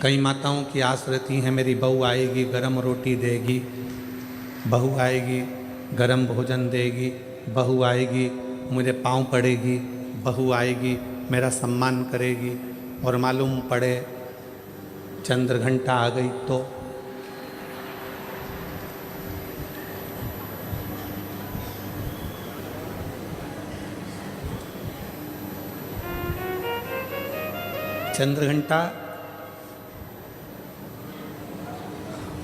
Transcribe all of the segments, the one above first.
कई माताओं की आस रहती है मेरी बहू आएगी गरम रोटी देगी, बहू आएगी गरम भोजन देगी, बहू आएगी मुझे पाँव पड़ेगी, बहू आएगी मेरा सम्मान करेगी, और मालूम पड़े चंद्र घंटा आ गई तो चंद्र घंटा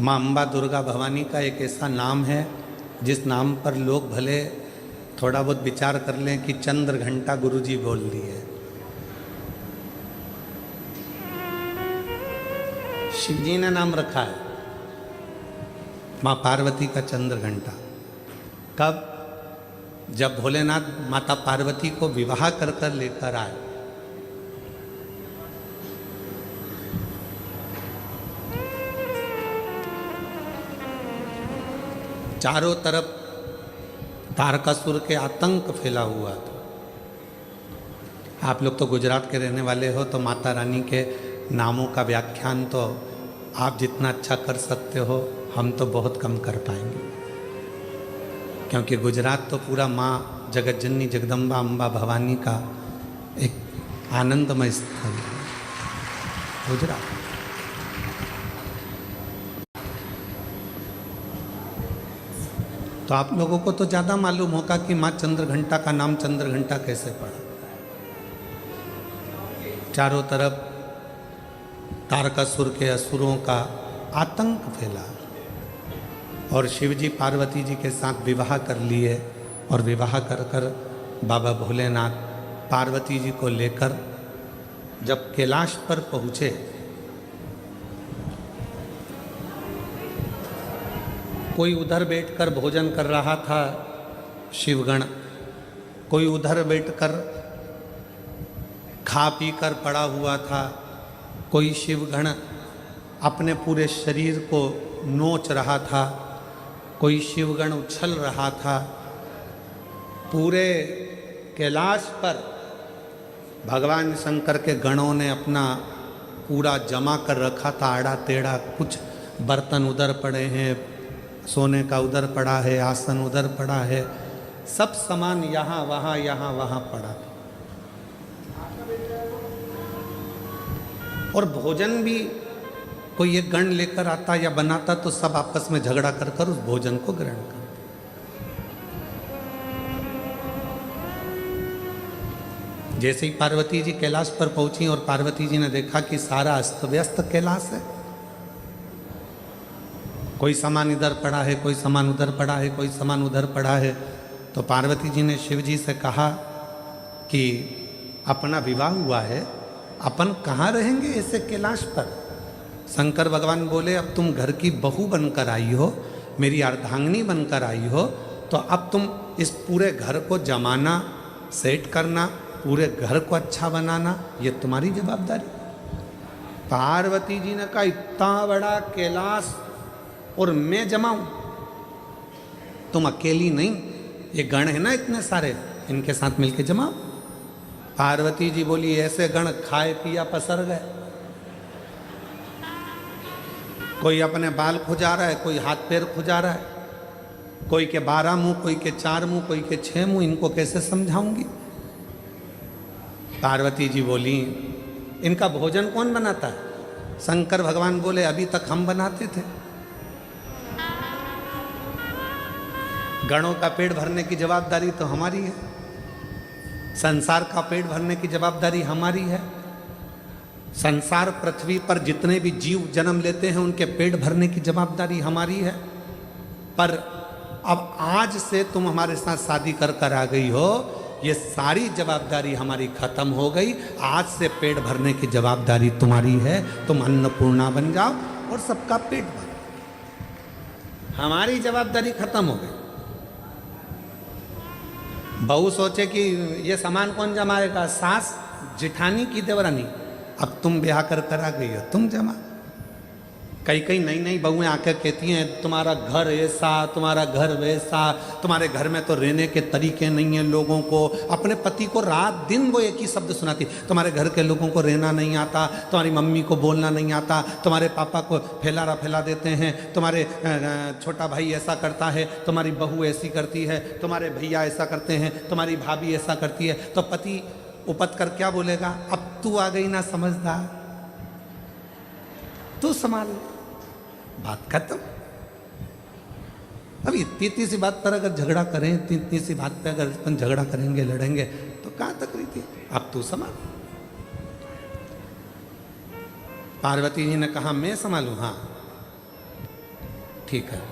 माँ अम्बा दुर्गा भवानी का एक ऐसा नाम है जिस नाम पर लोग भले थोड़ा बहुत विचार कर लें कि चंद्र घंटा गुरुजी बोल दिए। शिव जी ने नाम रखा है माँ पार्वती का चंद्र घंटा। कब? जब भोलेनाथ माता पार्वती को विवाह कर कर लेकर आए। चारों तरफ तारकासुर के आतंक फैला हुआ था। आप लोग तो गुजरात के रहने वाले हो, तो माता रानी के नामों का व्याख्यान तो आप जितना अच्छा कर सकते हो हम तो बहुत कम कर पाएंगे, क्योंकि गुजरात तो पूरा माँ जगत जननी जगदम्बा अम्बा भवानी का एक आनंदमय स्थल है गुजरात। तो आप लोगों को तो ज़्यादा मालूम होगा कि माँ चंद्र घंटा का नाम चंद्र घंटा कैसे पड़ा। चारों तरफ तारकासुर के असुरों का आतंक फैला और शिवजी पार्वती जी के साथ विवाह कर लिए, और विवाह कर कर बाबा भोलेनाथ पार्वती जी को लेकर जब कैलाश पर पहुँचे, कोई उधर बैठकर भोजन कर रहा था शिवगण, कोई उधर बैठकर खा पी कर पड़ा हुआ था, कोई शिवगण अपने पूरे शरीर को नोच रहा था, कोई शिवगण उछल रहा था। पूरे कैलाश पर भगवान शंकर के गणों ने अपना पूरा जमा कर रखा था, आड़ा टेढ़ा। कुछ बर्तन उधर पड़े हैं, सोने का उधर पड़ा है, आसन उधर पड़ा है, सब सामान यहाँ वहाँ पड़ा था। और भोजन भी कोई एक गण लेकर आता या बनाता तो सब आपस में झगड़ा कर कर उस भोजन को ग्रहण करते। जैसे ही पार्वती जी कैलाश पर पहुंची और पार्वती जी ने देखा कि सारा अस्त व्यस्त कैलाश है, कोई सामान इधर पड़ा है, कोई सामान उधर पड़ा है, कोई सामान उधर पड़ा है, तो पार्वती जी ने शिव जी से कहा कि अपना विवाह हुआ है, अपन कहाँ रहेंगे ऐसे कैलाश पर। शंकर भगवान बोले अब तुम घर की बहू बनकर आई हो, मेरी अर्धांगिनी बनकर आई हो, तो अब तुम इस पूरे घर को जमाना, सेट करना, पूरे घर को अच्छा बनाना, ये तुम्हारी जवाबदारी। पार्वती जी ने कहा इतना बड़ा कैलाश और मैं जमाऊं? तुम अकेली नहीं, ये गण है ना इतने सारे, इनके साथ मिलके जमाओ। पार्वती जी बोली ऐसे गण खाए पिया पसर गए, कोई अपने बाल खुजा रहा है, कोई हाथ पैर खुजा रहा है, कोई के 12 मुंह, कोई के 4 मुंह, कोई के 6 मुंह, इनको कैसे समझाऊंगी। पार्वती जी बोली इनका भोजन कौन बनाता है? शंकर भगवान बोले अभी तक हम बनाते थे। गणों का पेट भरने की जवाबदारी तो हमारी है, संसार का पेट भरने की जवाबदारी हमारी है। संसार पृथ्वी पर जितने भी जीव जन्म लेते हैं उनके पेट भरने की जवाबदारी हमारी है। पर अब आज से तुम हमारे साथ शादी कर कर आ गई हो, ये सारी जवाबदारी हमारी खत्म हो गई। आज से पेट भरने की जवाबदारी तुम्हारी है, तुम अन्नपूर्णा बन जाओ और सबका पेट भरो। हमारी जवाबदारी खत्म हो गई। बहू सोचे कि ये सामान कौन जमाएगा, सास जेठानी की देवरानी, अब तुम ब्याह कर कर आ गई हो, तुम जमा। कई कई नई नई बहुएं आकर कहती हैं तुम्हारा घर ऐसा, तुम्हारा घर वैसा, तुम्हारे घर में तो रहने के तरीके नहीं हैं लोगों को। अपने पति को रात दिन वो एक ही शब्द सुनाती, तुम्हारे घर के लोगों को रहना नहीं आता, तुम्हारी मम्मी को बोलना नहीं आता, तुम्हारे पापा को फैला देते हैं, तुम्हारे छोटा भाई ऐसा करता है, तुम्हारी बहू ऐसी करती है, तुम्हारे भैया ऐसा करते हैं, तुम्हारी भाभी ऐसा करती है। तो पति उपत कर क्या बोलेगा, अब तू आ गई ना समझदार, तू संभाल, बात खत्म। अब इतनी सी बात पर अगर झगड़ा करें, इतनी सी बात पे अगर अपन झगड़ा करेंगे, लड़ेंगे, तो कहां तक रीति, अब तू संभाल। पार्वती जी ने कहा मैं संभालूं, हाँ ठीक है।